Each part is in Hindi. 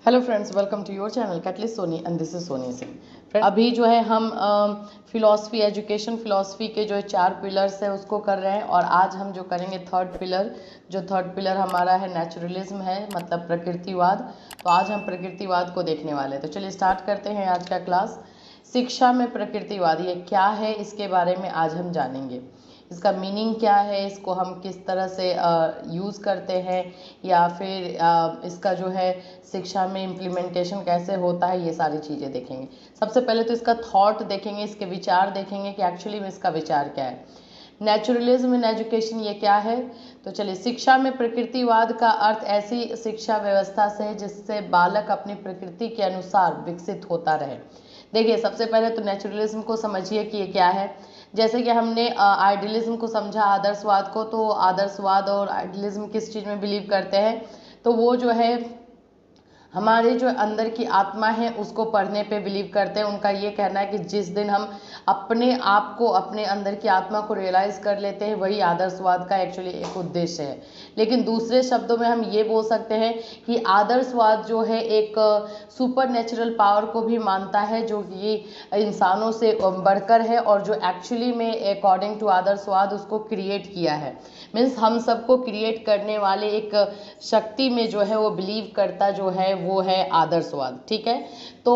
Hello friends, welcome to your channel catalyst Soni and this is Soni Singh. अभी जो है हम फिलॉसफी एजुकेशन फिलॉसफी के जो 4 पिलर्स है उसको कर रहे हैं और आज हम जो करेंगे थर्ड पिलर हमारा है नेचुरलिज्म है, मतलब प्रकृतिवाद। तो आज हम प्रकृतिवाद को देखने वाले हैं। तो चलिए स्टार्ट करते हैं आज का क्लास। शिक्षा में प्रकृतिवाद ये क्या है, इसके बारे में आज हम जानेंगे। इसका मीनिंग क्या है, इसको हम किस तरह से यूज़ करते हैं, या फिर इसका जो है शिक्षा में इम्प्लीमेंटेशन कैसे होता है, ये सारी चीज़ें देखेंगे। सबसे पहले तो इसका थॉट देखेंगे, इसके विचार देखेंगे कि एक्चुअली में इसका विचार क्या है। नेचुरलिज्म इन एजुकेशन ये क्या है। तो चलिए, शिक्षा में प्रकृतिवाद का अर्थ ऐसी शिक्षा व्यवस्था से है जिससे बालक अपनी प्रकृति के अनुसार विकसित होता रहे। देखिए, सबसे पहले तो नेचुरलिज्म को समझिए कि ये क्या है। जैसे कि हमने आइडियलिज्म को समझा, आदर्शवाद को, तो आदर्शवाद और आइडियलिज्म किस चीज़ में बिलीव करते हैं, तो वो जो है हमारे जो अंदर की आत्मा है उसको पढ़ने पे बिलीव करते हैं। उनका ये कहना है कि जिस दिन हम अपने आप को, अपने अंदर की आत्मा को रियलाइज़ कर लेते हैं, वही आदर्शवाद का एक्चुअली एक उद्देश्य है। लेकिन दूसरे शब्दों में हम ये बोल सकते हैं कि आदर्शवाद जो है एक सुपर नेचुरल पावर को भी मानता है, जो कि इंसानों से बढ़कर है और जो एक्चुअली में अकॉर्डिंग टू आदर्शवाद उसको क्रिएट किया है। मीन्स हम सबको क्रिएट करने वाले एक शक्ति में जो है वो बिलीव करता जो है वो है आदर्शवाद। ठीक है, तो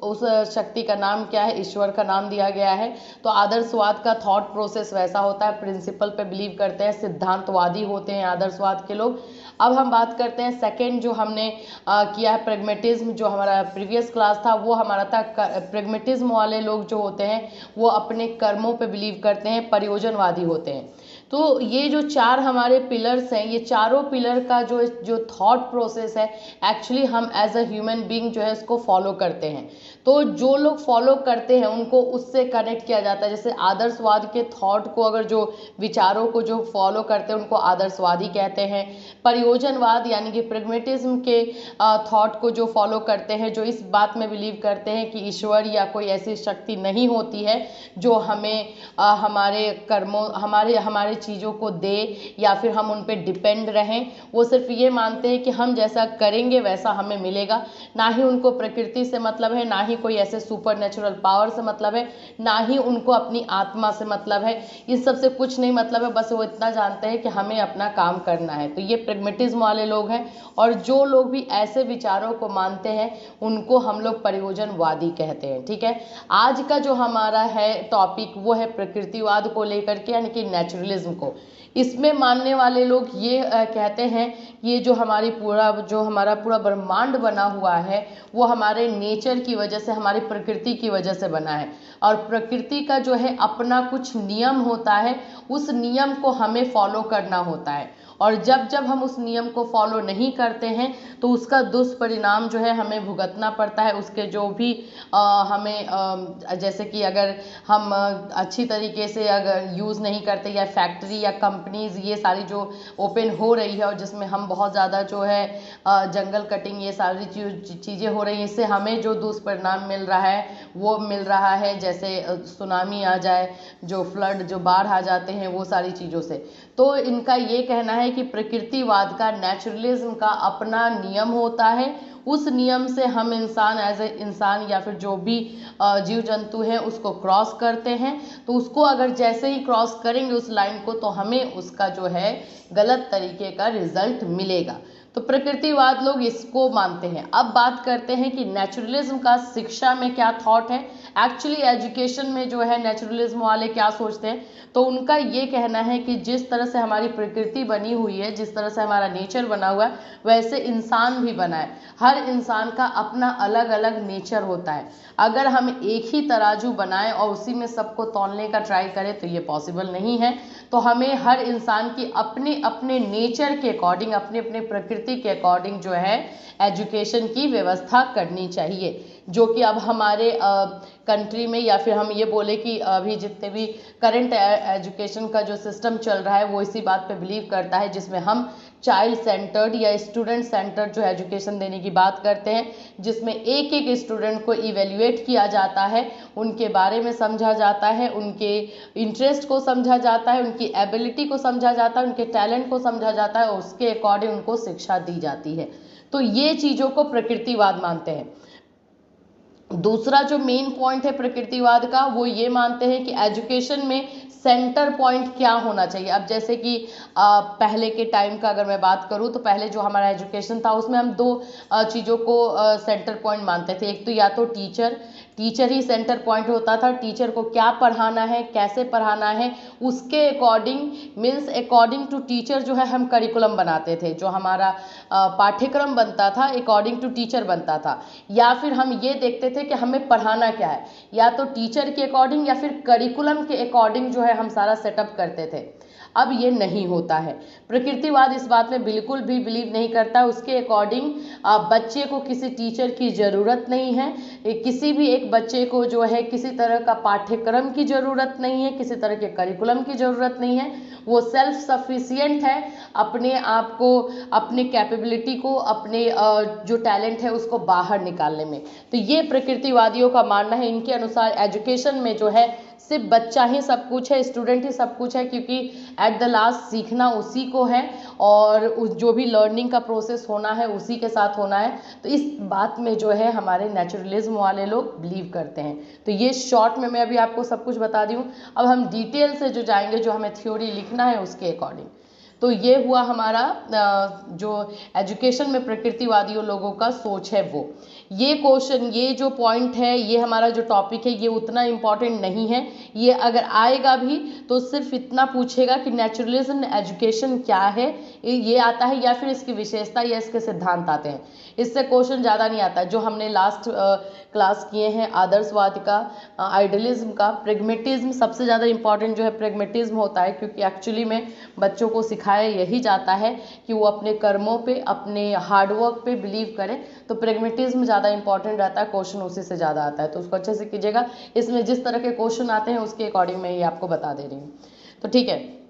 उस शक्ति का नाम क्या है, ईश्वर का नाम दिया गया है। तो आदर्शवाद का थॉट प्रोसेस वैसा होता है, प्रिंसिपल पे बिलीव करते हैं, सिद्धांतवादी होते हैं आदर्शवाद के लोग। अब हम बात करते हैं सेकंड जो हमने किया है प्रेगमेटिज्म। जो हमारा प्रीवियस क्लास था वो हमारा था प्रेगमेटिज्म वाले लोग जो होते हैं वो अपने कर्मों पे बिलीव करते हैं, प्रयोजनवादी होते हैं। तो ये जो 4 हमारे पिलर्स हैं, ये चारों पिलर का जो थॉट प्रोसेस है, एक्चुअली हम एज अ ह्यूमन बीइंग जो है इसको फॉलो करते हैं। तो जो लोग फॉलो करते हैं उनको उससे कनेक्ट किया जाता है। जैसे आदर्शवाद के थॉट को, अगर जो विचारों को जो फॉलो करते हैं उनको आदर्शवादी कहते हैं। प्रयोजनवाद यानी कि प्रेगमेटिज्म के थॉट को जो फॉलो करते हैं, जो इस बात में बिलीव करते हैं कि ईश्वर या कोई ऐसी शक्ति नहीं होती है जो हमें हमारे कर्मों, हमारे चीज़ों को दे या फिर हम उन पे डिपेंड रहें। वो सिर्फ ये मानते हैं कि हम जैसा करेंगे वैसा हमें मिलेगा। ना ही उनको प्रकृति से मतलब है, ना ही कोई ऐसे सुपर नेचुरल पावर से मतलब है, ना ही उनको अपनी आत्मा से मतलब है। इस सब से कुछ नहीं मतलब है, बस वो इतना जानते हैं कि हमें अपना काम करना है। तो ये प्रेगमेटिज्म वाले लोग हैं। और जो लोग भी ऐसे विचारों को मानते हैं उनको हम लोग प्रयोजनवादी कहते हैं। ठीक है, आज का जो हमारा है टॉपिक वो है प्रकृतिवाद को लेकर के, यानी कि नेचुरलिज्म को। इसमें मानने वाले लोग ये कहते हैं ये जो हमारा पूरा ब्रह्मांड बना हुआ है वो हमारे नेचर की वजह से, हमारी प्रकृति की वजह से बना है। और प्रकृति का जो है अपना कुछ नियम होता है, उस नियम को हमें फॉलो करना होता है। और जब जब हम उस नियम को फॉलो नहीं करते हैं तो उसका दुष्परिणाम जो है हमें भुगतना पड़ता है। उसके जो भी जैसे कि अगर हम अच्छी तरीके से अगर यूज़ नहीं करते, या फैक्ट्री या कंपनीज ये सारी जो ओपन हो रही है और जिसमें हम बहुत ज़्यादा जो है जंगल कटिंग ये सारी चीज़ें हो रही हैं, इससे हमें जो दुष्परिणाम मिल रहा है वो मिल रहा है। जैसे सुनामी आ जाए, जो फ्लड, जो बाढ़ आ जाते हैं, वो सारी चीज़ों से। तो इनका ये कहना है कि प्रकृतिवाद का, नेचुरलिज्म का अपना नियम होता है। उस नियम से हम इंसान एज ए इंसान या फिर जो भी जीव जंतु हैं उसको क्रॉस करते हैं। तो उसको अगर जैसे ही क्रॉस करेंगे उस लाइन को, तो हमें उसका जो है गलत तरीके का रिजल्ट मिलेगा। तो प्रकृतिवाद लोग इसको मानते हैं। अब बात करते हैं कि नेचुरलिज्म का शिक्षा में क्या थॉट है। एक्चुअली एजुकेशन में जो है नेचुरलिज्म वाले क्या सोचते हैं, तो उनका ये कहना है कि जिस तरह से हमारी प्रकृति बनी हुई है, जिस तरह से हमारा नेचर बना हुआ है, वैसे इंसान भी बना है। हर इंसान का अपना अलग अलग नेचर होता है। अगर हम एक ही तराजू बनाएं और उसी में सबको तौलने का ट्राई करें तो ये पॉसिबल नहीं है। तो हमें हर इंसान की अपने अपने नेचर के अकॉर्डिंग, अपने अपने प्रकृति के अकॉर्डिंग जो है एजुकेशन की व्यवस्था करनी चाहिए। जो कि अब हमारे कंट्री में, या फिर हम ये बोले कि अभी जितने भी करंट एजुकेशन का जो सिस्टम चल रहा है वो इसी बात पे बिलीव करता है, जिसमें हम चाइल्ड सेंटर्ड या स्टूडेंट सेंटर्ड जो एजुकेशन देने की बात करते हैं, जिसमें एक एक स्टूडेंट को इवेल्युएट किया जाता है, उनके बारे में समझा जाता है, उनके इंटरेस्ट को समझा जाता है, उनकी एबिलिटी को समझा जाता है, उनके टैलेंट को समझा जाता है और उसके अकॉर्डिंग उनको शिक्षा दी जाती है। तो ये चीज़ों को प्रकृतिवाद मानते हैं। दूसरा जो मेन पॉइंट है प्रकृतिवाद का, वो ये मानते हैं कि एजुकेशन में सेंटर पॉइंट क्या होना चाहिए। अब जैसे कि पहले के टाइम का अगर मैं बात करूं तो पहले जो हमारा एजुकेशन था उसमें हम दो चीज़ों को सेंटर पॉइंट मानते थे। एक तो या तो टीचर ही सेंटर पॉइंट होता था। टीचर को क्या पढ़ाना है, कैसे पढ़ाना है, उसके अकॉर्डिंग टू टीचर जो है हम करिकुलम बनाते थे। जो हमारा पाठ्यक्रम बनता था अकॉर्डिंग टू टीचर बनता था। या फिर हम ये देखते थे कि हमें पढ़ाना क्या है, या तो टीचर के अकॉर्डिंग या फिर करिकुलम के अकॉर्डिंग जो है हम सारा सेटअप करते थे। अब ये नहीं होता है। प्रकृतिवाद इस बात में बिल्कुल भी बिलीव नहीं करता। उसके अकॉर्डिंग बच्चे को किसी टीचर की ज़रूरत नहीं है। किसी भी एक बच्चे को जो है किसी तरह का पाठ्यक्रम की ज़रूरत नहीं है, किसी तरह के करिकुलम की ज़रूरत नहीं है। वो सेल्फ सफिशिएंट है अपने आप को, अपने कैपेबिलिटी को, अपने जो टैलेंट है उसको बाहर निकालने में। तो ये प्रकृतिवादियों का मानना है। इनके अनुसार एजुकेशन में जो है सिर्फ बच्चा ही सब कुछ है, स्टूडेंट ही सब कुछ है, क्योंकि एट द लास्ट सीखना उसी को है और जो भी लर्निंग का प्रोसेस होना है उसी के साथ होना है। तो इस बात में जो है हमारे नेचुरलिज्म वाले लोग बिलीव करते हैं। तो ये शॉर्ट में मैं अभी आपको सब कुछ बता दी हूँ। अब हम डिटेल से जो जाएंगे, जो हमें थ्योरी लिखना है उसके अकॉर्डिंग। तो ये हुआ हमारा जो एजुकेशन में प्रकृतिवादियों लोगों का सोच है वो। ये क्वेश्चन, ये जो पॉइंट है, ये हमारा जो टॉपिक है, ये उतना इम्पॉर्टेंट नहीं है। ये अगर आएगा भी तो सिर्फ इतना पूछेगा कि नेचुरलिज्म एजुकेशन क्या है, ये आता है, या फिर इसकी विशेषता या इसके सिद्धांत आते हैं। इससे क्वेश्चन ज़्यादा नहीं आता। जो हमने लास्ट क्लास किए हैं आदर्शवाद का, आइडियलिज्म का, प्रेगमेटिज्म, सबसे ज़्यादा इंपॉर्टेंट जो है प्रेगमेटिज्म होता है, क्योंकि एक्चुअली में बच्चों को सिखाया यही जाता है कि वो अपने कर्मों पे, अपने हार्डवर्क पे बिलीव करें। तो प्रेगमेटिज्म ज़्यादा इंपॉर्टेंट रहता है, क्वेश्चन उसी से ज़्यादा आता है। तो उसको अच्छे से कीजिएगा। इसमें जिस तरह के क्वेश्चन आते हैं उसके अकॉर्डिंग मैं ये आपको बता दे रही हूँ। तो ठीक है।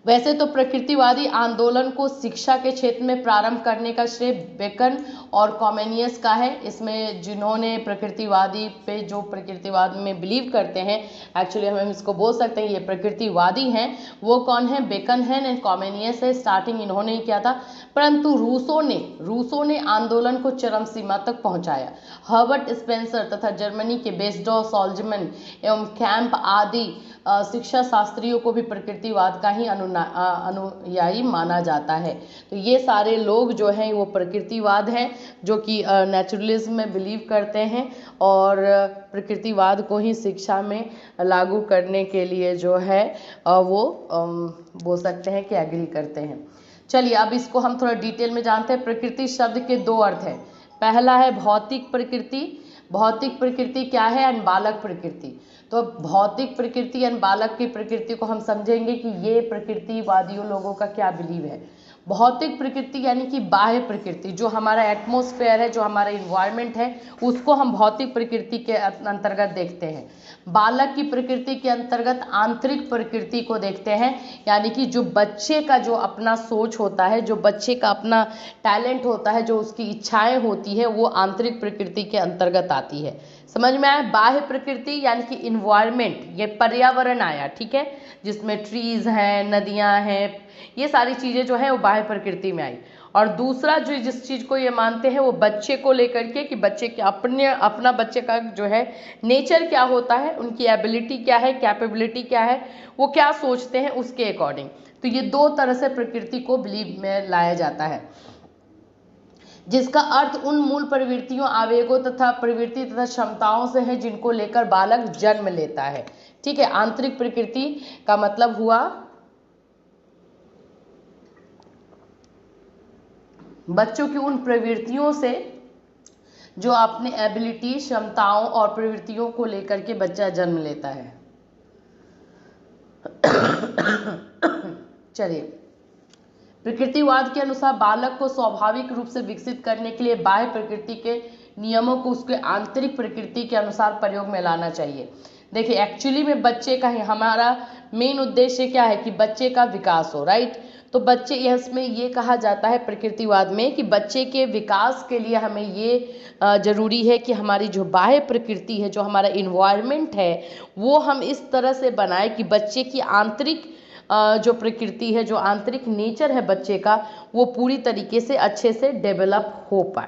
वैसे तो प्रकृतिवादी आंदोलन को शिक्षा के क्षेत्र में प्रारंभ करने का श्रेय बेकन और कॉमेनियस का है। इसमें जिन्होंने प्रकृतिवादी पे, जो प्रकृतिवाद में बिलीव करते हैं, एक्चुअली हम इसको बोल सकते हैं ये प्रकृतिवादी हैं, वो कौन है? बेकन है एंड कॉमेनियस है। स्टार्टिंग इन्होंने ही किया था, परंतु रूसों ने आंदोलन को चरम सीमा तक पहुंचाया। हर्बर्ट स्पेंसर तथा जर्मनी के बेस्डॉ, सॉल्जमैन एवं कैंप आदि शिक्षा शास्त्रियों को भी प्रकृतिवाद का ही अनुयायी माना जाता है। तो ये सारे लोग जो हैं वो प्रकृतिवाद हैं, जो कि नेचुरलिज्म में बिलीव करते हैं और प्रकृतिवाद को ही शिक्षा में लागू करने के लिए जो है वो बोल सकते हैं कि एग्री करते हैं। चलिए अब इसको हम थोड़ा डिटेल में जानते हैं। प्रकृति शब्द के दो अर्थ हैं। पहला है भौतिक प्रकृति। भौतिक प्रकृति क्या है? एंड बालक प्रकृति। तो भौतिक प्रकृति एंड बालक की प्रकृति को हम समझेंगे कि ये प्रकृतिवादियों लोगों का क्या बिलीव है। भौतिक प्रकृति यानी कि बाह्य प्रकृति, जो हमारा एटमॉस्फेयर है, जो हमारा इन्वायरमेंट है, उसको हम भौतिक प्रकृति के अंतर्गत देखते हैं। बालक की प्रकृति के अंतर्गत आंतरिक प्रकृति को देखते हैं, यानी कि जो बच्चे का जो अपना सोच होता है, जो बच्चे का अपना टैलेंट होता है, जो उसकी इच्छाएं होती है, वो आंतरिक प्रकृति के अंतर्गत आती है। समझ में आया? बाह्य प्रकृति यानी कि इन्वायरमेंट, ये पर्यावरण आया, ठीक है, जिसमें ट्रीज हैं, नदियां हैं, ये सारी चीजें जो है वो बाह्य प्रकृति में आई। और दूसरा जो जिस चीज को ये मानते हैं वो बच्चे को लेकर के, कि बच्चे के अपना बच्चे का जो है नेचर क्या होता है, उनकी एबिलिटी क्या है, कैपेबिलिटी क्या है, वो क्या सोचते हैं, उसके अकॉर्डिंग। तो ये दो तरह से प्रकृति को बिलीव में लाया जाता है, जिसका अर्थ उन मूल प्रवृत्तियों, आवेगों तथा प्रवृत्ति तथा क्षमताओं से है जिनको लेकर बालक जन्म लेता है। ठीक है। आंतरिक प्रकृति का मतलब हुआ बच्चों की उन प्रवृत्तियों से जो अपने एबिलिटी, क्षमताओं और प्रवृत्तियों को लेकर के बच्चा जन्म लेता है। चलिए, प्रकृतिवाद के अनुसार बालक को स्वाभाविक रूप से विकसित करने के लिए बाह्य प्रकृति के नियमों को उसके आंतरिक प्रकृति के अनुसार प्रयोग में लाना चाहिए। देखिए, एक्चुअली में बच्चे का ही हमारा मेन उद्देश्य क्या है कि बच्चे का विकास हो, राइट। तो बच्चे, इसमें ये कहा जाता है प्रकृतिवाद में कि बच्चे के विकास के लिए हमें ये जरूरी है कि हमारी जो बाह्य प्रकृति है, जो हमारा इन्वायरमेंट है, वो हम इस तरह से बनाए कि बच्चे की आंतरिक जो प्रकृति है, जो आंतरिक नेचर है बच्चे का, वो पूरी तरीके से अच्छे से डेवलप हो पाए।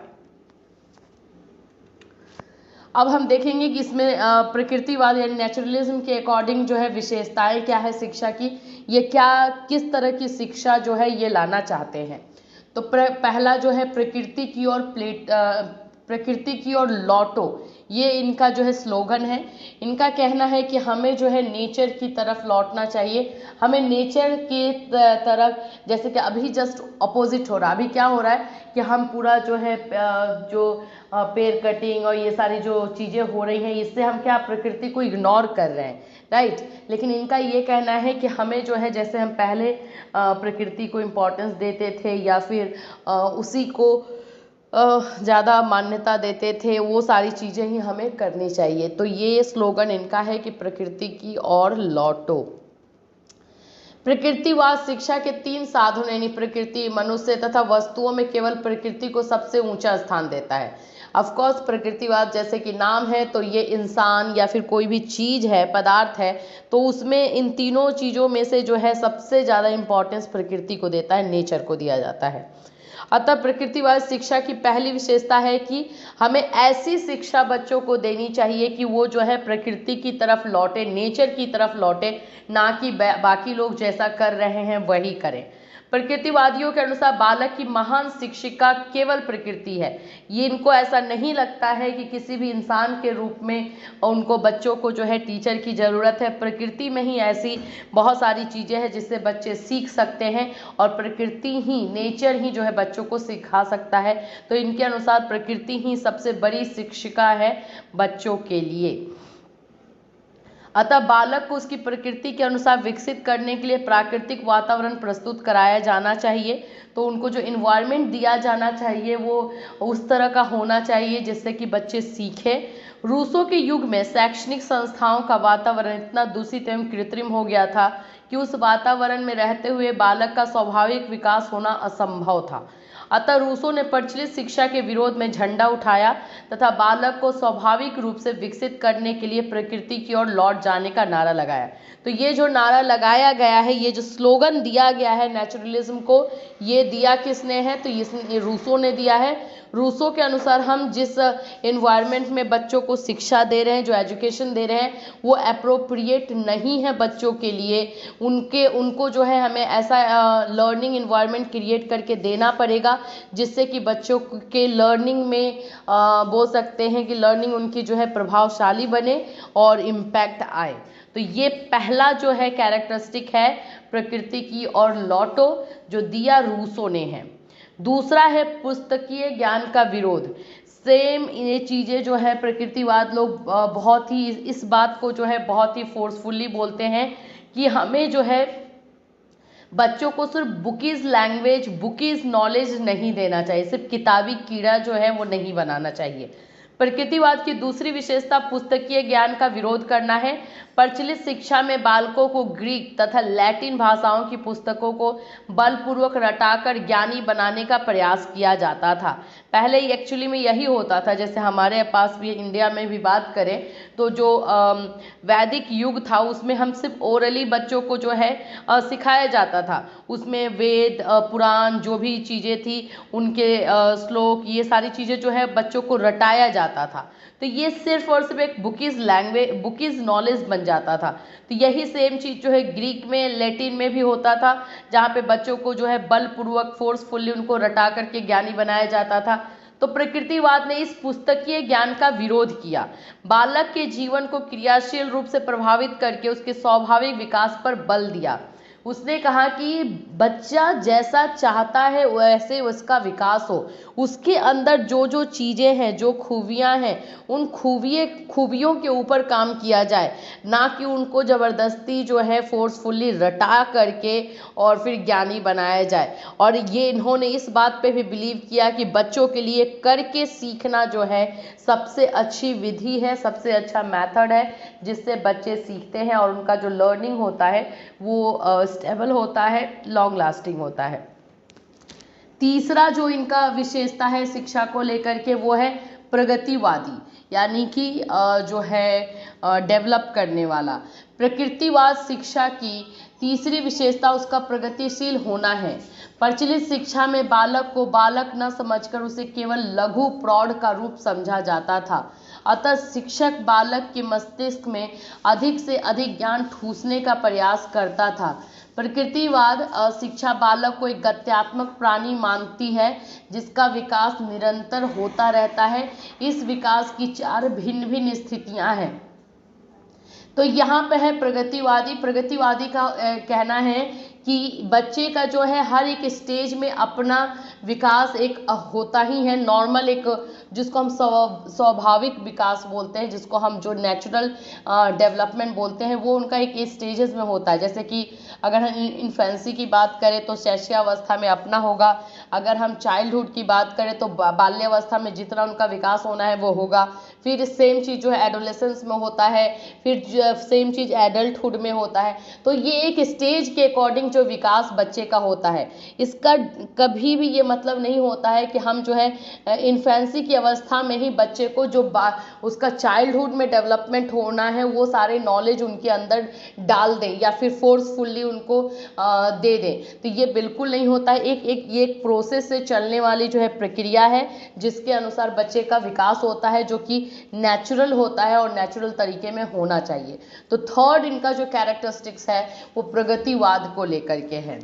अब हम देखेंगे कि इसमें प्रकृतिवाद यानी नेचुरलिज्म के अकॉर्डिंग जो है विशेषताएं क्या है शिक्षा की, ये क्या किस तरह की शिक्षा जो है ये लाना चाहते हैं। तो पहला जो है प्रकृति की ओर लौटो, ये इनका जो है स्लोगन है। इनका कहना है कि हमें जो है नेचर की तरफ लौटना चाहिए, हमें नेचर की तरफ, जैसे कि अभी जस्ट अपोजिट हो रहा है। अभी क्या हो रहा है कि हम पूरा जो है पेड़ कटिंग और ये सारी जो चीज़ें हो रही हैं, इससे हम क्या प्रकृति को इग्नोर कर रहे हैं, राइट। लेकिन इनका ये कहना है कि हमें जो है, जैसे हम पहले प्रकृति को इम्पोर्टेंस देते थे या फिर उसी को ज़्यादा मान्यता देते थे, वो सारी चीज़ें ही हमें करनी चाहिए। तो ये स्लोगन इनका है कि प्रकृति की ओर लौटो। प्रकृतिवाद शिक्षा के 3 साधन यानी प्रकृति, मनुष्य तथा वस्तुओं में केवल प्रकृति को सबसे ऊंचा स्थान देता है। ऑफकोर्स प्रकृतिवाद जैसे कि नाम है, तो ये इंसान या फिर कोई भी चीज़ है, पदार्थ है, तो उसमें इन तीनों चीज़ों में से जो है सबसे ज़्यादा इम्पोर्टेंस प्रकृति को देता है, नेचर को दिया जाता है। अतः प्रकृतिवाद शिक्षा की पहली विशेषता है कि हमें ऐसी शिक्षा बच्चों को देनी चाहिए कि वो जो है प्रकृति की तरफ लौटे, नेचर की तरफ लौटे, ना कि बाकी लोग जैसा कर रहे हैं वही करें। प्रकृतिवादियों के अनुसार बालक की महान शिक्षिका केवल प्रकृति है। ये इनको ऐसा नहीं लगता है कि किसी भी इंसान के रूप में उनको बच्चों को जो है टीचर की ज़रूरत है। प्रकृति में ही ऐसी बहुत सारी चीज़ें हैं जिससे बच्चे सीख सकते हैं और प्रकृति ही, नेचर ही जो है बच्चों को सिखा सकता है। तो इनके अनुसार प्रकृति ही सबसे बड़ी शिक्षिका है बच्चों के लिए। अतः बालक को उसकी प्रकृति के अनुसार विकसित करने के लिए प्राकृतिक वातावरण प्रस्तुत कराया जाना चाहिए। तो उनको जो इन्वायरमेंट दिया जाना चाहिए वो उस तरह का होना चाहिए जिससे कि बच्चे सीखें। रूसों के युग में शैक्षणिक संस्थाओं का वातावरण इतना दूषित एवं कृत्रिम हो गया था कि उस वातावरण में रहते हुए बालक का स्वाभाविक विकास होना असंभव था। अतः रूसों ने प्रचलित शिक्षा के विरोध में झंडा उठाया तथा बालक को स्वाभाविक रूप से विकसित करने के लिए प्रकृति की ओर लौट जाने का नारा लगाया। तो ये जो नारा लगाया गया है, ये जो स्लोगन दिया गया है नेचुरलिज्म को, ये दिया किसने है? तो ये रूसों ने दिया है। रूसों के अनुसार हम जिस एनवायरनमेंट में बच्चों को शिक्षा दे रहे हैं, जो एजुकेशन दे रहे हैं, वो अप्रोप्रिएट नहीं है बच्चों के लिए। उनको जो है हमें ऐसा लर्निंग एनवायरनमेंट क्रिएट करके देना पड़ेगा जिससे कि बच्चों के लर्निंग में बोल सकते हैं कि लर्निंग उनकी जो है प्रभावशाली बने और इम्पैक्ट आए। तो ये पहला जो है कैरेक्टरिस्टिक है प्रकृति की और लौटो, जो दिया रूसों ने है। दूसरा है पुस्तकीय ज्ञान का विरोध। सेम ये चीज़ें जो है प्रकृतिवाद लोग बहुत ही इस बात को जो है बहुत ही फोर्सफुली बोलते हैं कि हमें जो है बच्चों को सिर्फ बुकीज लैंग्वेज, बुकीज नॉलेज नहीं देना चाहिए, सिर्फ किताबी कीड़ा जो है वो नहीं बनाना चाहिए। प्रकृतिवाद की दूसरी विशेषता पुस्तकीय ज्ञान का विरोध करना है। प्रचलित शिक्षा में बालकों को ग्रीक तथा लैटिन भाषाओं की पुस्तकों को बलपूर्वक रटाकर ज्ञानी बनाने का प्रयास किया जाता था। पहले एक्चुअली में यही होता था। जैसे हमारे पास भी इंडिया में भी बात करें तो जो वैदिक युग था उसमें हम सिर्फ ओरली बच्चों को जो है सिखाया जाता था। उसमें वेद पुराण जो भी चीज़ें थी उनके श्लोक, ये सारी चीज़ें जो है बच्चों को रटाया जाता था। तो ये सिर्फ और सिर्फ एक बुकीज लैंग्वेज, बुकीज नॉलेज बन जाता था। तो यही सेम चीज़ जो है ग्रीक में, लैटिन में भी होता था, जहाँ पे बच्चों को जो है बलपूर्वक फोर्सफुली उनको रटा करके ज्ञानी बनाया जाता था। तो प्रकृतिवाद ने इस पुस्तकीय ज्ञान का विरोध किया। बालक के जीवन को क्रियाशील रूप से प्रभावित करके उसके स्वाभाविक विकास पर बल दिया। उसने कहा कि बच्चा जैसा चाहता है वैसे उसका विकास हो, उसके अंदर जो जो चीज़ें हैं, जो खूबियां हैं, उन खूबियों के ऊपर काम किया जाए, ना कि उनको ज़बरदस्ती जो है फोर्सफुली रटा करके और फिर ज्ञानी बनाया जाए। और ये इन्होंने इस बात पे भी बिलीव किया कि बच्चों के लिए करके सीखना जो है सबसे अच्छी विधि है, सबसे अच्छा मेथड है जिससे बच्चे सीखते हैं और उनका जो लर्निंग होता है वो स्टेबल होता है, लॉन्ग लास्टिंग होता है। तीसरा जो इनका विशेषता है शिक्षा को लेकर के वो है प्रगतिवादी, यानी कि जो है डेवलप करने वाला। प्रकृतिवाद शिक्षा की तीसरी विशेषता उसका प्रगतिशील होना है। प्रचलित शिक्षा में बालक को बालक न समझकर उसे केवल लघु प्रौढ़ का रूप समझा जाता था, अतः शिक्षक बालक के मस्तिष्क में अधिक से अधिक ज्ञान ठूसने का प्रयास करता था। प्रकृतिवाद शिक्षा बालक को एक गत्यात्मक प्राणी मानती है जिसका विकास निरंतर होता रहता है। इस विकास की 4 भिन्न भिन्न स्थितियां हैं। तो यहाँ पे है प्रगतिवादी का कहना है कि बच्चे का जो है हर एक स्टेज में अपना विकास एक होता ही है, नॉर्मल एक जिसको हम स्वाभाविक विकास बोलते हैं, जिसको हम जो नेचुरल डेवलपमेंट बोलते हैं, वो उनका एक स्टेजेस में होता है। जैसे कि अगर हम इन्फेंसी की बात करें तो शैशवावस्था में अपना होगा, अगर हम चाइल्डहुड की बात करें तो बाल्यावस्था में जितना उनका विकास होना है वो होगा, फिर सेम चीज़ जो है एडोलेसेंस में होता है, फिर सेम चीज़ एडल्टहुड में होता है। तो ये एक स्टेज के अकॉर्डिंग जो विकास बच्चे का होता है, इसका कभी भी ये मतलब नहीं होता है कि हम जो है इन्फेंसी की अवस्था में ही बच्चे को जो उसका चाइल्डहुड में डेवलपमेंट होना है वो सारे नॉलेज उनके अंदर डाल दें या फिर फोर्सफुली उनको दे दें। तो ये बिल्कुल नहीं होता है। ये एक प्रोसेस से चलने वाली जो है प्रक्रिया है जिसके अनुसार बच्चे का विकास होता है, जो कि नेचुरल होता है और नेचुरल तरीके में होना चाहिए। तो थर्ड इनका जो कैरेक्टरिस्टिक्स है वो प्रगतिवाद को लेकर के है।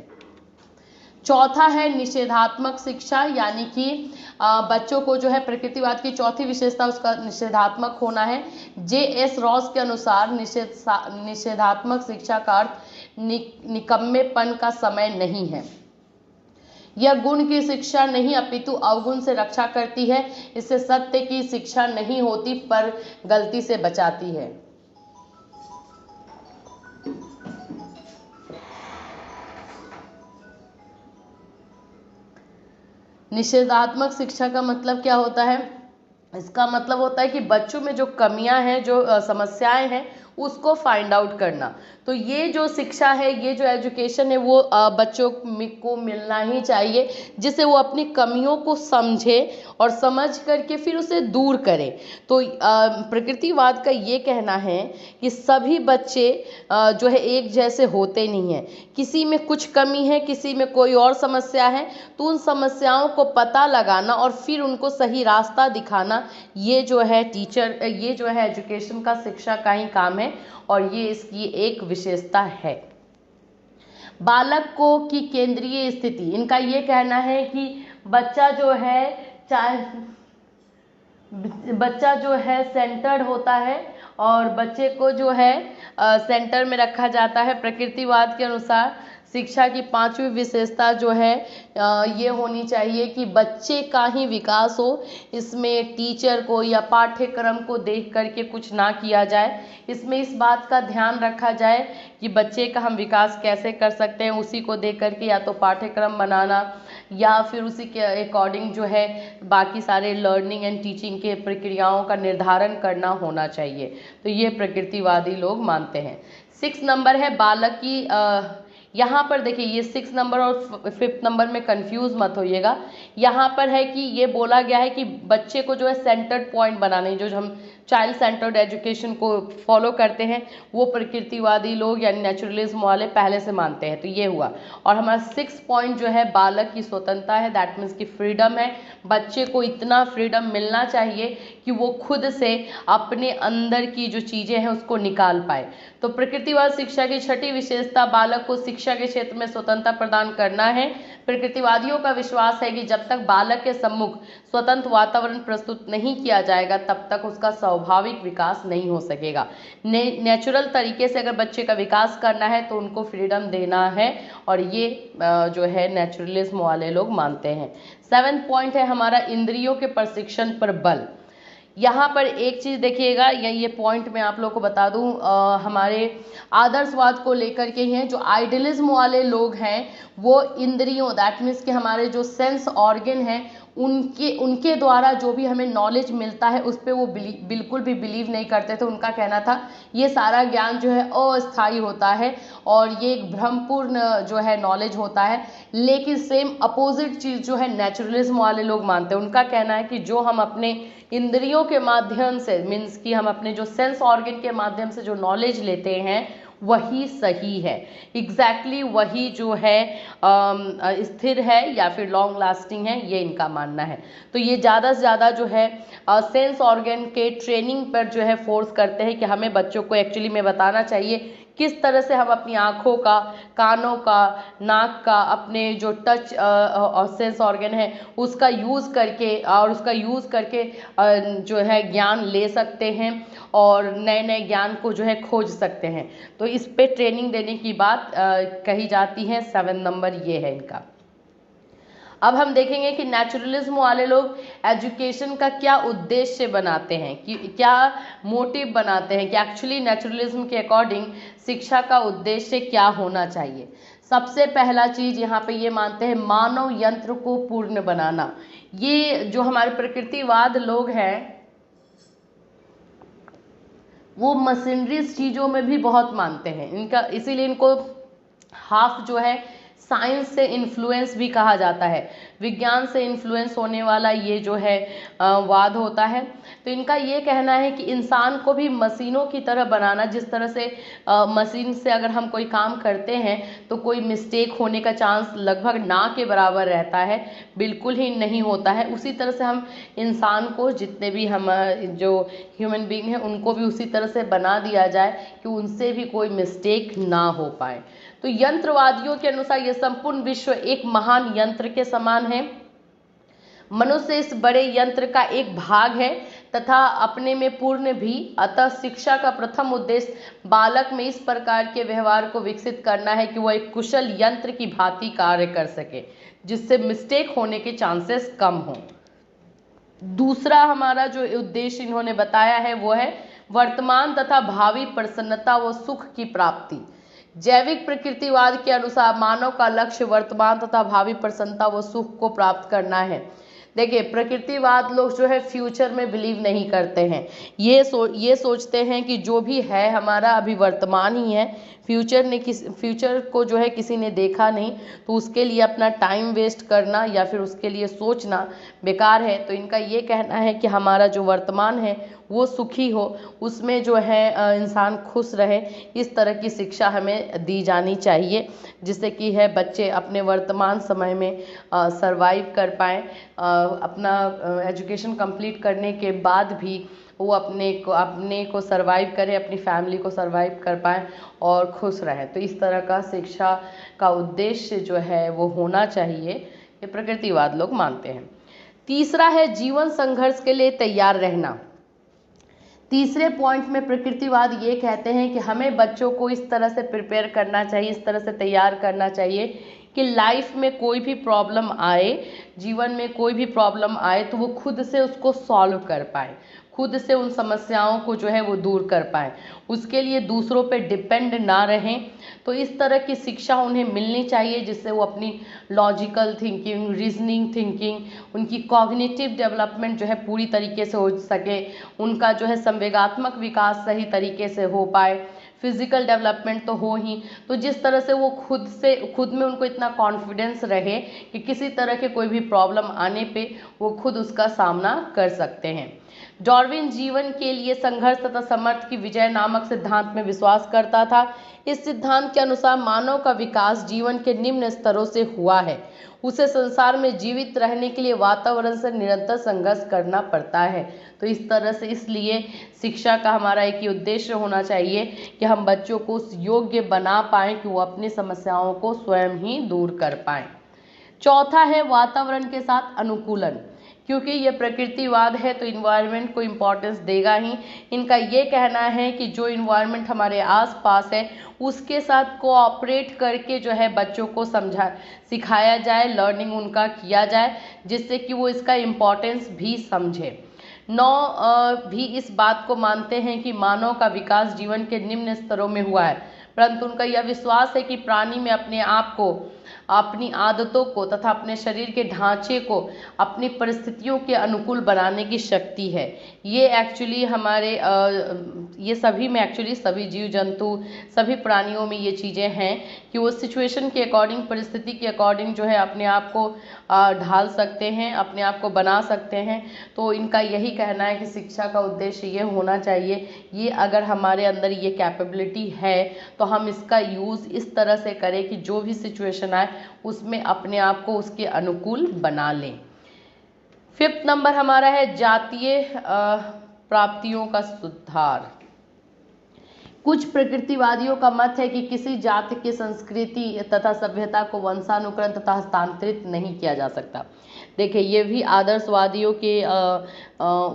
चौथा है निषेधात्मक शिक्षा, यानी कि बच्चों को जो है प्रकृतिवाद की चौथी विशेषता उसका निषेधात्मक होना है। J.S. रॉस के अनुसार निषेधात्मक शिक्षा का अर्थ निकम्मेपन का समय नहीं है। यह गुण की शिक्षा नहीं अपितु अवगुण से रक्षा करती है। इससे सत्य की शिक्षा नहीं होती पर गलती से बचाती है। निषेधात्मक शिक्षा का मतलब क्या होता है? इसका मतलब होता है कि बच्चों में जो कमियां हैं, जो समस्याएं हैं, उसको फाइंड आउट करना। तो ये जो शिक्षा है, ये जो एजुकेशन है, वो बच्चों को मिलना ही चाहिए जिससे वो अपनी कमियों को समझे और समझ करके फिर उसे दूर करें। तो प्रकृतिवाद का ये कहना है कि सभी बच्चे जो है एक जैसे होते नहीं हैं, किसी में कुछ कमी है, किसी में कोई और समस्या है, तो उन समस्याओं को पता लगाना और फिर उनको सही रास्ता दिखाना, ये जो है ये जो है एजुकेशन का, शिक्षा का ही काम है और ये इसकी एक विशेषता है। बालक को की केंद्रीय स्थिति, इनका ये कहना है कि बच्चा जो है सेंटर्ड होता है और बच्चे को जो है सेंटर में रखा जाता है। प्रकृतिवाद के अनुसार शिक्षा की 5वीं विशेषता जो है ये होनी चाहिए कि बच्चे का ही विकास हो, इसमें टीचर को या पाठ्यक्रम को देख करके कुछ ना किया जाए। इसमें इस बात का ध्यान रखा जाए कि बच्चे का हम विकास कैसे कर सकते हैं, उसी को देख करके या तो पाठ्यक्रम बनाना या फिर उसी के अकॉर्डिंग जो है बाकी सारे लर्निंग एंड टीचिंग के प्रक्रियाओं का निर्धारण करना होना चाहिए। तो ये प्रकृतिवादी लोग मानते हैं। 6 नंबर है बालक की यहाँ पर देखिए, ये 6 नंबर और 5th नंबर में कंफ्यूज मत होइएगा। यहाँ पर है कि ये बोला गया है कि बच्चे को जो है सेंटर्ड पॉइंट बनाने, जो हम चाइल्ड सेंटर्ड एजुकेशन को फॉलो करते हैं, वो प्रकृतिवादी लोग यानी नेचुरलिज्म वाले पहले से मानते हैं। तो ये हुआ। और हमारा 6 पॉइंट जो है बालक की स्वतंत्रता है, दैट मीन्स की फ्रीडम है। बच्चे को इतना फ्रीडम मिलना चाहिए कि वो खुद से अपने अंदर की जो चीज़ें हैं उसको निकाल पाए। तो प्रकृतिवाद शिक्षा की 6ठी विशेषता बालक को शिक्षा के क्षेत्र में स्वतंत्रता प्रदान करना है। प्रकृतिवादियों का विश्वास है कि जब तक बालक के सम्मुख स्वतंत्र वातावरण प्रस्तुत नहीं किया जाएगा तब तक उसका स्वाभाविक विकास नहीं हो सकेगा। नेचुरल तरीके से अगर बच्चे का विकास करना है तो उनको फ्रीडम देना है और ये जो है नेचुरलिज्म वाले लोग मानते हैं। 7th पॉइंट है हमारा इंद्रियों के प्रशिक्षण पर बल। यहाँ पर एक चीज़ देखिएगा, ये पॉइंट मैं आप लोग को बता दूँ, हमारे आदर्शवाद को लेकर के ही हैं। जो आइडियलिज्म वाले लोग हैं वो इंद्रियों, दैट मीन्स कि हमारे जो सेंस ऑर्गन हैं उनके द्वारा जो भी हमें नॉलेज मिलता है उस पर वो बिल्कुल भी बिलीव नहीं करते थे। उनका कहना था ये सारा ज्ञान जो है अस्थायी होता है और ये एक भ्रमपूर्ण जो है नॉलेज होता है। लेकिन सेम अपोजिट चीज़ जो है नेचुरलिज्म वाले लोग मानते हैं। उनका कहना है कि जो हम अपने इंद्रियों के माध्यम से, मीन्स कि हम अपने जो सेंस ऑर्गन के माध्यम से जो नॉलेज लेते हैं वही सही है, एग्जैक्टली वही जो है स्थिर है या फिर लॉन्ग लास्टिंग है, ये इनका मानना है। तो ये ज़्यादा से ज़्यादा जो है सेंस ऑर्गन के ट्रेनिंग पर जो है फोर्स करते हैं कि हमें बच्चों को एक्चुअली में बताना चाहिए किस तरह से हम अपनी आँखों का, कानों का, नाक का, अपने जो टच और सेंस ऑर्गन है उसका यूज़ करके जो है ज्ञान ले सकते हैं और नए नए ज्ञान को जो है खोज सकते हैं। तो इस पे ट्रेनिंग देने की बात कही जाती है। 7 नंबर ये है इनका। अब हम देखेंगे कि नेचुरलिज्म वाले लोग एजुकेशन का क्या उद्देश्य बनाते हैं, कि क्या मोटिव बनाते हैं, कि एक्चुअली नेचुरलिज्म के अकॉर्डिंग शिक्षा का उद्देश्य क्या होना चाहिए। सबसे पहला चीज यहाँ पे ये मानते हैं मानव यंत्र को पूर्ण बनाना। ये जो हमारे प्रकृतिवाद लोग हैं वो मशीनरी चीज़ों में भी बहुत मानते हैं इनका, इसीलिए इनको हाफ जो है साइंस से इन्फ्लुएंस भी कहा जाता है, विज्ञान से इन्फ्लुएंस होने वाला ये जो है वाद होता है। तो इनका ये कहना है कि इंसान को भी मशीनों की तरह बनाना, जिस तरह से मशीन से अगर हम कोई काम करते हैं तो कोई मिस्टेक होने का चांस लगभग ना के बराबर रहता है, बिल्कुल ही नहीं होता है, उसी तरह से हम इंसान को, जितने भी हम जो ह्यूमन बीइंग हैं उनको भी उसी तरह से बना दिया जाए कि उनसे भी कोई मिस्टेक ना हो पाए। तो यंत्रवादियों के अनुसार यह संपूर्ण विश्व एक महान यंत्र के समान है। मनुष्य इस बड़े यंत्र का एक भाग है तथा अपने में पूर्ण भी। अतः शिक्षा का प्रथम उद्देश्य बालक में इस प्रकार के व्यवहार को विकसित करना है कि वह एक कुशल यंत्र की भांति कार्य कर सके, जिससे मिस्टेक होने के चांसेस कम हों। दूसरा हमारा जो उद्देश्य इन्होंने बताया है वो है वर्तमान तथा भावी प्रसन्नता व सुख की प्राप्ति। जैविक प्रकृतिवाद के अनुसार मानव का लक्ष्य वर्तमान तथा भावी प्रसन्नता व सुख को प्राप्त करना है। देखिए, प्रकृतिवाद लोग जो है फ्यूचर में बिलीव नहीं करते हैं, ये सोचते हैं कि जो भी है हमारा अभी वर्तमान ही है, फ्यूचर को जो है किसी ने देखा नहीं, तो उसके लिए अपना टाइम वेस्ट करना या फिर उसके लिए सोचना बेकार है। तो इनका ये कहना है कि हमारा जो वर्तमान है वो सुखी हो, उसमें जो है इंसान खुश रहे, इस तरह की शिक्षा हमें दी जानी चाहिए, जिससे कि है बच्चे अपने वर्तमान समय में सरवाइव कर पाएँ, अपना एजुकेशन कंप्लीट करने के बाद भी वो अपने को सरवाइव करें, अपनी फैमिली को सरवाइव कर पाएँ और खुश रहें। तो इस तरह का शिक्षा का उद्देश्य जो है वो होना चाहिए, ये प्रकृतिवाद लोग मानते हैं। तीसरा है जीवन संघर्ष के लिए तैयार रहना। तीसरे पॉइंट में प्रकृतिवाद ये कहते हैं कि हमें बच्चों को इस तरह से प्रिपेयर करना चाहिए, इस तरह से तैयार करना चाहिए कि लाइफ में कोई भी प्रॉब्लम आए, जीवन में कोई भी प्रॉब्लम आए तो वो खुद से उसको सॉल्व कर पाए, खुद से उन समस्याओं को जो है वो दूर कर पाएँ, उसके लिए दूसरों पे डिपेंड ना रहें। तो इस तरह की शिक्षा उन्हें मिलनी चाहिए जिससे वो अपनी लॉजिकल थिंकिंग, रीजनिंग थिंकिंग, उनकी कॉग्निटिव डेवलपमेंट जो है पूरी तरीके से हो सके, उनका जो है संवेगात्मक विकास सही तरीके से हो पाए, फिजिकल डेवलपमेंट तो हो ही। तो जिस तरह से वो खुद में उनको इतना कॉन्फिडेंस रहे कि किसी तरह के कोई भी प्रॉब्लम आने पे वो खुद उसका सामना कर सकते हैं। डार्विन जीवन के लिए संघर्ष तथा समर्थ की विजय नामक सिद्धांत में विश्वास करता था। इस सिद्धांत के अनुसार मानव का विकास जीवन के निम्न स्तरों से हुआ है, उसे संसार में जीवित रहने के लिए वातावरण से निरंतर संघर्ष करना पड़ता है। तो इस तरह से इसलिए शिक्षा का हमारा एक ही उद्देश्य होना चाहिए कि हम बच्चों को उस योग्य बना पाएँ कि वो अपनी समस्याओं को स्वयं ही दूर कर पाएँ। चौथा है वातावरण के साथ अनुकूलन। क्योंकि ये प्रकृतिवाद है तो इन्वायरमेंट को इम्पोर्टेंस देगा ही। इनका ये कहना है कि जो इन्वायरमेंट हमारे आसपास है उसके साथ कोऑपरेट करके जो है बच्चों को सिखाया जाए, लर्निंग उनका किया जाए, जिससे कि वो इसका इम्पोर्टेंस भी समझे। 9 भी इस बात को मानते हैं कि मानव का विकास जीवन के निम्न स्तरों में हुआ है, परंतु उनका यह विश्वास है कि प्राणी में अपने आप को, अपनी आदतों को तथा अपने शरीर के ढांचे को अपनी परिस्थितियों के अनुकूल बनाने की शक्ति है। ये एक्चुअली हमारे ये सभी में एक्चुअली सभी जीव जंतु, सभी प्राणियों में ये चीज़ें हैं कि वो सिचुएशन के अकॉर्डिंग, परिस्थिति के अकॉर्डिंग जो है अपने आप को ढाल सकते हैं, अपने आप को बना सकते हैं। तो इनका यही कहना है कि शिक्षा का उद्देश्य ये होना चाहिए, ये अगर हमारे अंदर ये कैपेबिलिटी है तो हम इसका यूज़ इस तरह से करें कि जो भी सिचुएशन आए उसमें अपने आप को उसके अनुकूल बना लें। 5th नंबर हमारा है जातीय प्राप्तियों का सुधार। कुछ प्रकृतिवादियों का मत है कि किसी जाति की संस्कृति तथा सभ्यता को वंशानुक्रम तथा हस्तांतरित नहीं किया जा सकता। देखिए, ये भी आदर्शवादियों के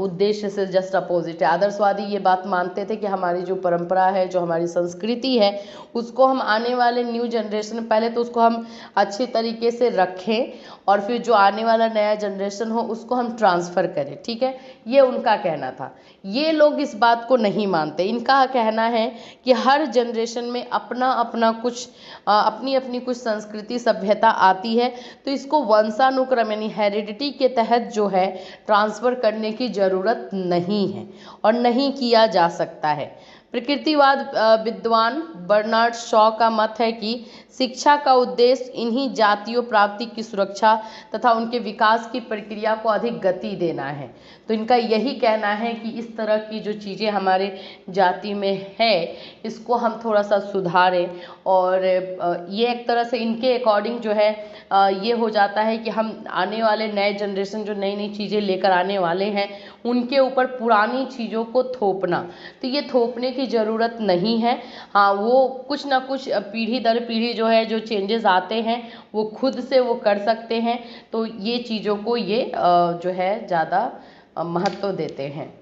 उद्देश्य से जस्ट अपोजिट है। आदर्शवादी ये बात मानते थे कि हमारी जो परंपरा है, जो हमारी संस्कृति है, उसको हम आने वाले न्यू जनरेशन, पहले तो उसको हम अच्छे तरीके से रखें और फिर जो आने वाला नया जनरेशन हो उसको हम ट्रांसफ़र करें। ठीक है, ये उनका कहना था। ये लोग इस बात को नहीं मानते। इनका कहना है कि हर जनरेशन में अपना अपना कुछ अपनी अपनी कुछ संस्कृति सभ्यता आती है, तो इसको वंशानुक्रम यानी हेरिडिटी के तहत जो है ट्रांसफ़र करने की ज़रूरत नहीं है और नहीं किया जा सकता है। प्रकृतिवाद विद्वान बर्नार्ड शॉ का मत है कि शिक्षा का उद्देश्य इन्हीं जातीय प्राप्ति की सुरक्षा तथा उनके विकास की प्रक्रिया को अधिक गति देना है। तो इनका यही कहना है कि इस तरह की जो चीज़ें हमारे जाति में है इसको हम थोड़ा सा सुधारें, और ये एक तरह से इनके अकॉर्डिंग जो है ये हो जाता है कि हम आने वाले नए जनरेशन जो नई नई चीज़ें लेकर आने वाले हैं उनके ऊपर पुरानी चीज़ों को थोपना, तो ये थोपने की ज़रूरत नहीं है। हाँ, वो कुछ ना कुछ पीढ़ी दर पीढ़ी जो है जो चेंजेस आते हैं वो खुद से वो कर सकते हैं, तो ये चीज़ों को ये जो है ज़्यादा महत्व देते हैं।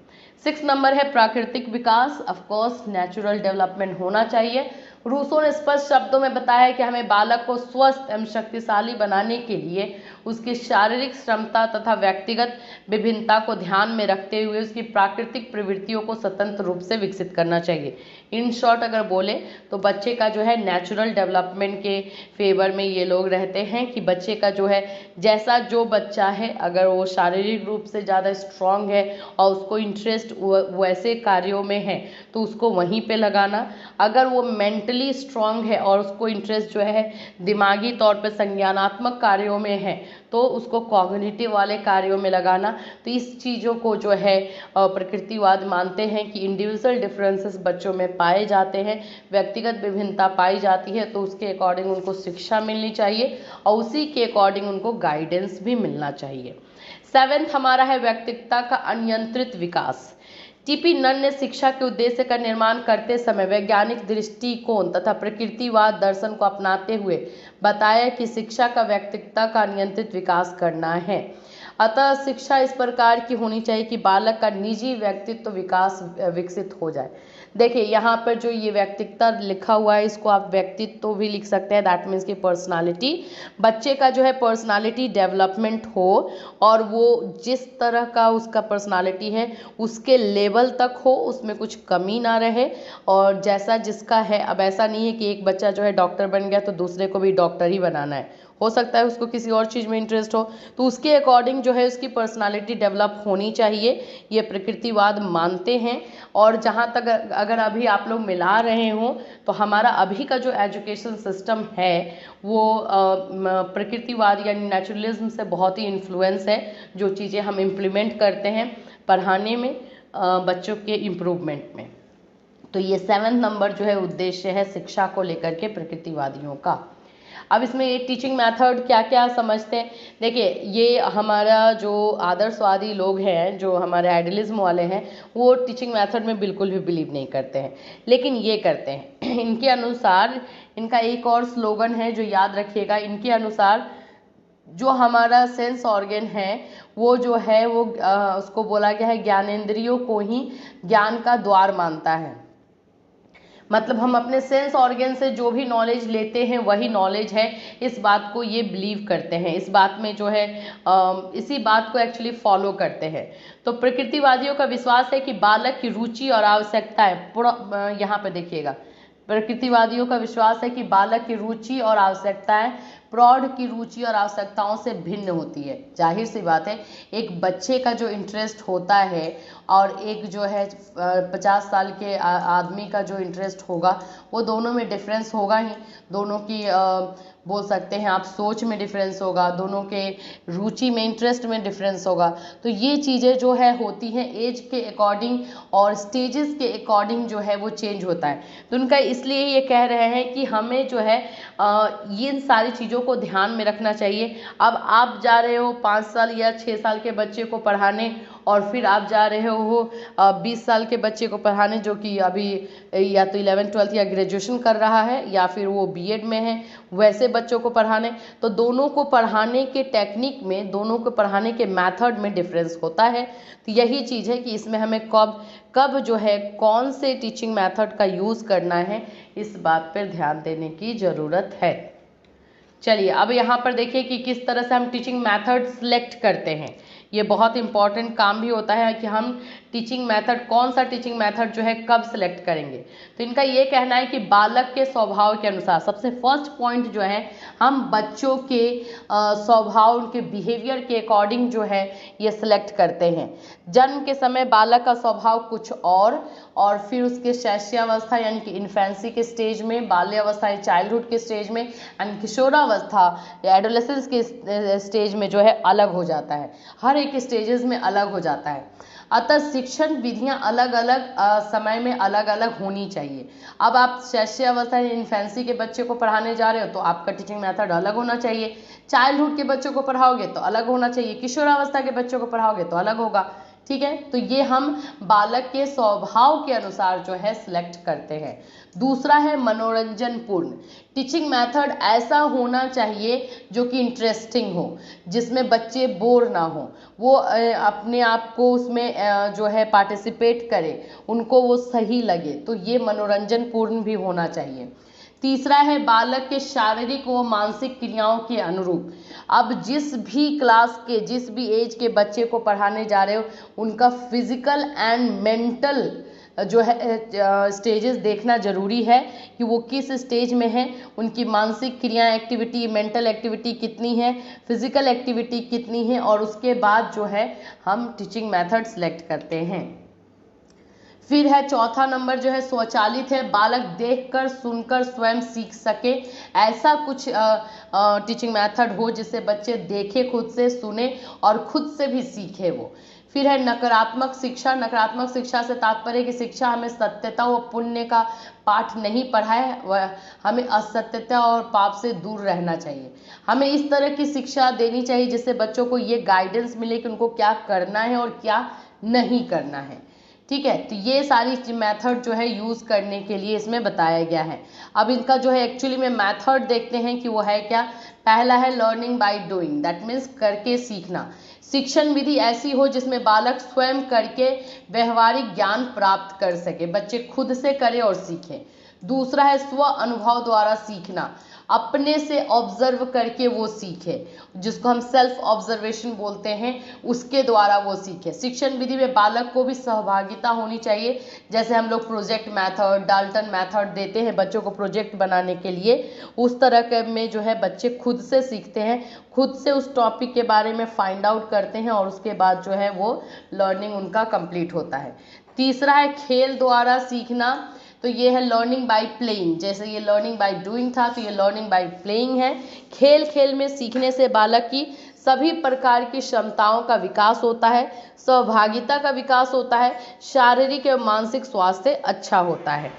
6 नंबर है प्राकृतिक विकास। ऑफकोर्स नेचुरल डेवलपमेंट होना चाहिए। रूसो ने स्पष्ट शब्दों में बताया कि हमें बालक को स्वस्थ एवं शक्तिशाली बनाने के लिए उसकी शारीरिक क्षमता तथा व्यक्तिगत विभिन्नता को ध्यान में रखते हुए उसकी प्राकृतिक प्रवृत्तियों को स्वतंत्र रूप से विकसित करना चाहिए। इन शॉर्ट अगर बोले तो बच्चे का जो है नेचुरल डेवलपमेंट के फेवर में ये लोग रहते हैं कि बच्चे का जो है जैसा जो बच्चा है, अगर वो शारीरिक रूप से ज़्यादा स्ट्रांग है और उसको इंटरेस्ट वैसे कार्यों में है तो उसको वहीं पे लगाना। अगर वो मेंटली स्ट्रांग है और उसको इंटरेस्ट जो है दिमागी तौर पे संज्ञानात्मक कार्यों में है तो उसको कॉग्निटिव वाले कार्यों में लगाना। तो इस चीज़ों को जो है प्रकृतिवाद मानते हैं कि इंडिविजुअल डिफरेंसेस बच्चों में पाए जाते हैं, व्यक्तिगत विभिन्नता पाई जाती है, तो उसके अकॉर्डिंग उनको शिक्षा मिलनी चाहिए और उसी के अकॉर्डिंग उनको गाइडेंस भी मिलना चाहिए। 7th हमारा है व्यक्तित्व का अनियंत्रित विकास। टीपी नन ने शिक्षा के उद्देश्य का निर्माण करते समय वैज्ञानिक दृष्टिकोण तथा प्रकृतिवाद दर्शन को अपनाते हुए बताया कि शिक्षा का व्यक्तित्व का नियंत्रित विकास करना है। अतः शिक्षा इस प्रकार की होनी चाहिए कि बालक का निजी व्यक्तित्व विकास विकसित हो जाए। देखिए, यहाँ पर जो ये व्यक्तित्व लिखा हुआ है इसको आप व्यक्तित्व भी लिख सकते हैं, दैट मीन्स की पर्सनालिटी। बच्चे का जो है पर्सनालिटी डेवलपमेंट हो और वो जिस तरह का उसका पर्सनालिटी है उसके लेवल तक हो, उसमें कुछ कमी ना रहे और जैसा जिसका है। अब ऐसा नहीं है कि एक बच्चा जो है डॉक्टर बन गया तो दूसरे को भी डॉक्टर ही बनाना है, हो सकता है उसको किसी और चीज़ में इंटरेस्ट हो, तो उसके अकॉर्डिंग जो है उसकी पर्सनालिटी डेवलप होनी चाहिए, ये प्रकृतिवाद मानते हैं। और जहाँ तक अगर अभी आप लोग मिला रहे हो तो हमारा अभी का जो एजुकेशन सिस्टम है वो प्रकृतिवाद यानी नेचुरलिज्म से बहुत ही इन्फ्लुएंस है। जो चीज़ें हम इम्प्लीमेंट करते हैं पढ़ाने में बच्चों के इम्प्रूवमेंट में, तो ये 7th नंबर जो है उद्देश्य है शिक्षा को लेकर के प्रकृतिवादियों का। अब इसमें ये टीचिंग मेथड क्या क्या समझते हैं। देखिए, ये हमारा जो आदर्शवादी लोग हैं, जो हमारे आइडियलिज्म वाले हैं, वो टीचिंग मेथड में बिल्कुल भी बिलीव नहीं करते हैं, लेकिन ये करते हैं। इनके अनुसार, इनका एक और स्लोगन है जो याद रखिएगा, इनके अनुसार जो हमारा सेंस ऑर्गन है वो जो है वो उसको बोला गया है ज्ञानेंद्रियों को ही ज्ञान का द्वार मानता है। मतलब हम अपने सेंस ऑर्गन से जो भी नॉलेज लेते हैं वही नॉलेज है, इस बात को ये बिलीव करते हैं, इस बात में जो है इसी बात को एक्चुअली फॉलो करते हैं। तो प्रकृतिवादियों का विश्वास है कि बालक की रुचि और आवश्यकताएं पूरा, यहाँ पे देखिएगा, प्रकृतिवादियों का विश्वास है कि बालक की रुचि और आवश्यकताएं प्रौढ़ की रुचि और आवश्यकताओं से भिन्न होती है। जाहिर सी बात है, एक बच्चे का जो इंटरेस्ट होता है और एक जो है 50 साल के आदमी का जो इंटरेस्ट होगा वो दोनों में डिफरेंस होगा ही। दोनों की बोल सकते हैं आप, सोच में डिफरेंस होगा, दोनों के रुचि में, इंटरेस्ट में डिफरेंस होगा। तो ये चीज़ें जो है होती हैं एज के अकॉर्डिंग और स्टेजेस के अकॉर्डिंग जो है वो चेंज होता है। तो उनका इसलिए ये कह रहे हैं कि हमें जो है ये सारी चीज़ों को ध्यान में रखना चाहिए। अब आप जा रहे हो 5 साल या 6 साल के बच्चे को पढ़ाने, और फिर आप जा रहे हो 20 साल के बच्चे को पढ़ाने जो कि अभी या तो 11th 12th या ग्रेजुएशन कर रहा है या फिर वो बीएड में है, वैसे बच्चों को पढ़ाने। तो दोनों को पढ़ाने के टेक्निक में, दोनों को पढ़ाने के मेथड में डिफरेंस होता है। तो यही चीज़ है कि इसमें हमें कब जो है कौन से टीचिंग मेथड का यूज़ करना है, इस बात पर ध्यान देने की ज़रूरत है। चलिए अब यहाँ पर देखिए कि किस तरह से हम टीचिंग मेथड सिलेक्ट करते हैं। ये बहुत इंपॉर्टेंट काम भी होता है कि हम टीचिंग मेथड, कौन सा टीचिंग मेथड जो है कब सिलेक्ट करेंगे। तो इनका ये कहना है कि बालक के स्वभाव के अनुसार, सबसे फर्स्ट पॉइंट जो है, हम बच्चों के स्वभाव, उनके बिहेवियर के अकॉर्डिंग जो है ये सिलेक्ट करते हैं। जन्म के समय बालक का स्वभाव कुछ और फिर उसके शैशवावस्था यानी कि इन्फेंसी के स्टेज में, बाल्यावस्था या चाइल्डहुड के स्टेज में, एंड किशोरावस्था या एडोलेसेंस के स्टेज में जो है अलग हो जाता है। हर एक स्टेजेस में अलग हो जाता है। अतः शिक्षण विधियां अलग अलग समय में अलग अलग होनी चाहिए। अब आप शैशवावस्था या इन्फेंसी के बच्चे को पढ़ाने जा रहे हो तो आपका टीचिंग मेथड अलग होना चाहिए। चाइल्डहुड के बच्चों को पढ़ाओगे तो अलग होना चाहिए, किशोरावस्था के बच्चों को पढ़ाओगे तो अलग होगा। ठीक है, तो ये हम बालक के स्वभाव के अनुसार जो है सिलेक्ट करते हैं। दूसरा है मनोरंजन पूर्ण। टीचिंग मेथड ऐसा होना चाहिए जो कि इंटरेस्टिंग हो, जिसमें बच्चे बोर ना हो, वो अपने आप को उसमें जो है पार्टिसिपेट करें, उनको वो सही लगे। तो ये मनोरंजन पूर्ण भी होना चाहिए। तीसरा है बालक के शारीरिक व मानसिक क्रियाओं के अनुरूप। अब जिस भी क्लास के, जिस भी एज के बच्चे को पढ़ाने जा रहे हो, उनका फिजिकल एंड मेंटल जो है स्टेजेस देखना जरूरी है कि वो किस स्टेज में है, उनकी मानसिक क्रिया एक्टिविटी, मेंटल एक्टिविटी कितनी है, फिजिकल एक्टिविटी कितनी है, और उसके बाद जो है हम टीचिंग मेथड सेलेक्ट करते हैं। फिर है चौथा नंबर जो है स्वचालित है। बालक देखकर सुनकर स्वयं सीख सके, ऐसा कुछ टीचिंग मेथड हो जिससे बच्चे देखे, खुद से सुने और खुद से भी सीखे वो। फिर है नकारात्मक शिक्षा। नकारात्मक शिक्षा से तात्पर्य कि शिक्षा हमें सत्यता व पुण्य का पाठ नहीं पढ़ाए, वह हमें असत्यता और पाप से दूर रहना चाहिए। हमें इस तरह की शिक्षा देनी चाहिए जिससे बच्चों को ये गाइडेंस मिले कि उनको क्या करना है और क्या नहीं करना है। ठीक है, तो ये सारी मेथड जो है यूज़ करने के लिए इसमें बताया गया है। अब इनका जो है एक्चुअली में मेथड देखते हैं कि वो है क्या। पहला है learning by doing, that means करके सीखना। शिक्षण विधि ऐसी हो जिसमें बालक स्वयं करके व्यवहारिक ज्ञान प्राप्त कर सके, बच्चे खुद से करें और सीखें। दूसरा है स्व अनुभव द्वारा सीखना, अपने से ऑब्जर्व करके वो सीखे, जिसको हम सेल्फ ऑब्जर्वेशन बोलते हैं, उसके द्वारा वो सीखे। शिक्षण विधि में बालक को भी सहभागिता होनी चाहिए। जैसे हम लोग प्रोजेक्ट मेथड, डाल्टन मेथड देते हैं बच्चों को प्रोजेक्ट बनाने के लिए, उस तरह के में जो है बच्चे खुद से सीखते हैं, खुद से उस टॉपिक के बारे में फाइंड आउट करते हैं और उसके बाद जो है वो लर्निंग उनका कंप्लीट होता है। तीसरा है खेल द्वारा सीखना, तो ये है लर्निंग बाय प्लेइंग। जैसे ये लर्निंग बाय डूइंग था तो ये लर्निंग बाय प्लेइंग है। खेल खेल में सीखने से बालक की सभी प्रकार की क्षमताओं का विकास होता है, सहभागिता का विकास होता है, शारीरिक एवं मानसिक स्वास्थ्य अच्छा होता है।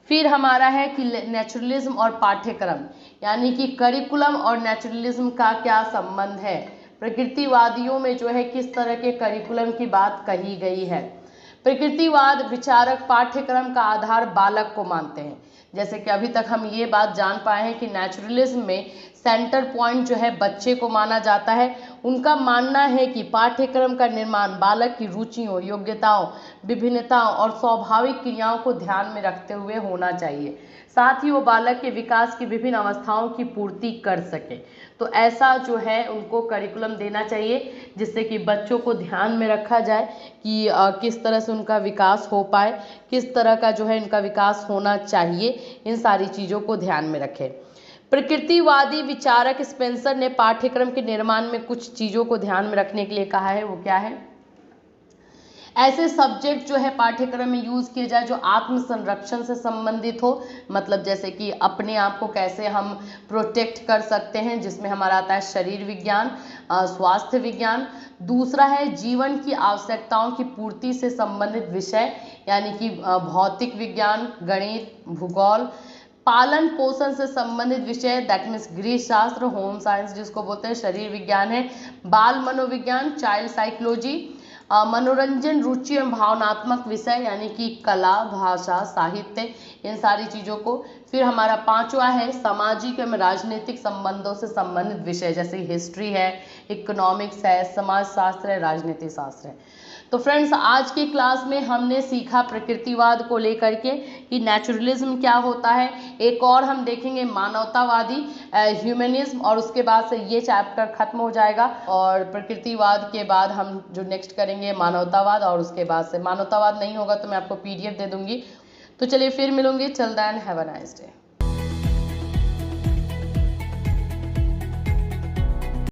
फिर हमारा है कि नेचुरलिज्म और पाठ्यक्रम, यानी कि करिकुलम और नेचुरलिज्म का क्या संबंध है। प्रकृतिवादियों में जो है किस तरह के करिकुलम की बात कही गई है। प्रकृतिवाद विचारक पाठ्यक्रम का आधार बालक को मानते हैं। जैसे कि अभी तक हम ये बात जान पाए हैं कि नेचुरलिज्म में सेंटर पॉइंट जो है बच्चे को माना जाता है। उनका मानना है कि पाठ्यक्रम का निर्माण बालक की रुचियों, योग्यताओं, विभिन्नताओं और स्वाभाविक क्रियाओं को ध्यान में रखते हुए होना चाहिए, साथ ही वो बालक के विकास की विभिन्न अवस्थाओं की पूर्ति कर सके। तो ऐसा जो है उनको करिकुलम देना चाहिए जिससे कि बच्चों को ध्यान में रखा जाए कि किस तरह से उनका विकास हो पाए, किस तरह का जो है इनका विकास होना चाहिए, इन सारी चीज़ों को ध्यान में रखें। प्रकृतिवादी विचारक स्पेंसर ने पाठ्यक्रम के निर्माण में कुछ चीज़ों को ध्यान में रखने के लिए कहा है, वो क्या है। ऐसे सब्जेक्ट जो है पाठ्यक्रम में यूज किए जाए जो आत्म संरक्षण से संबंधित हो, मतलब जैसे कि अपने आप को कैसे हम प्रोटेक्ट कर सकते हैं, जिसमें हमारा आता है शरीर विज्ञान, स्वास्थ्य विज्ञान। दूसरा है जीवन की आवश्यकताओं की पूर्ति से संबंधित विषय, यानी कि भौतिक विज्ञान, गणित, भूगोल। पालन पोषण से संबंधित विषय दैट मीन्स गृह शास्त्र, होम साइंस जिसको बोलते हैं, शरीर विज्ञान है। बाल मनोविज्ञान, चाइल्ड साइकोलॉजी। मनोरंजन, रुचि एवं भावनात्मक विषय यानी कि कला, भाषा, साहित्य, इन सारी चीज़ों को। फिर हमारा पांचवा है सामाजिक एवं राजनीतिक संबंधों से संबंधित विषय, जैसे हिस्ट्री है, इकोनॉमिक्स है, समाज शास्त्र है, राजनीति शास्त्र है। तो फ्रेंड्स, आज की क्लास में हमने सीखा प्रकृतिवाद को लेकर के कि नेचुरलिज्म क्या होता है। एक और हम देखेंगे मानवतावादी, ह्यूमनिज्म, और उसके बाद से ये चैप्टर खत्म हो जाएगा। और प्रकृतिवाद के बाद हम जो नेक्स्ट करेंगे मानवतावाद, और उसके बाद से मानवतावाद नहीं होगा तो मैं आपको PDF दे दूंगी। तो चलिए फिर मिलूंगी। Till then have a nice day.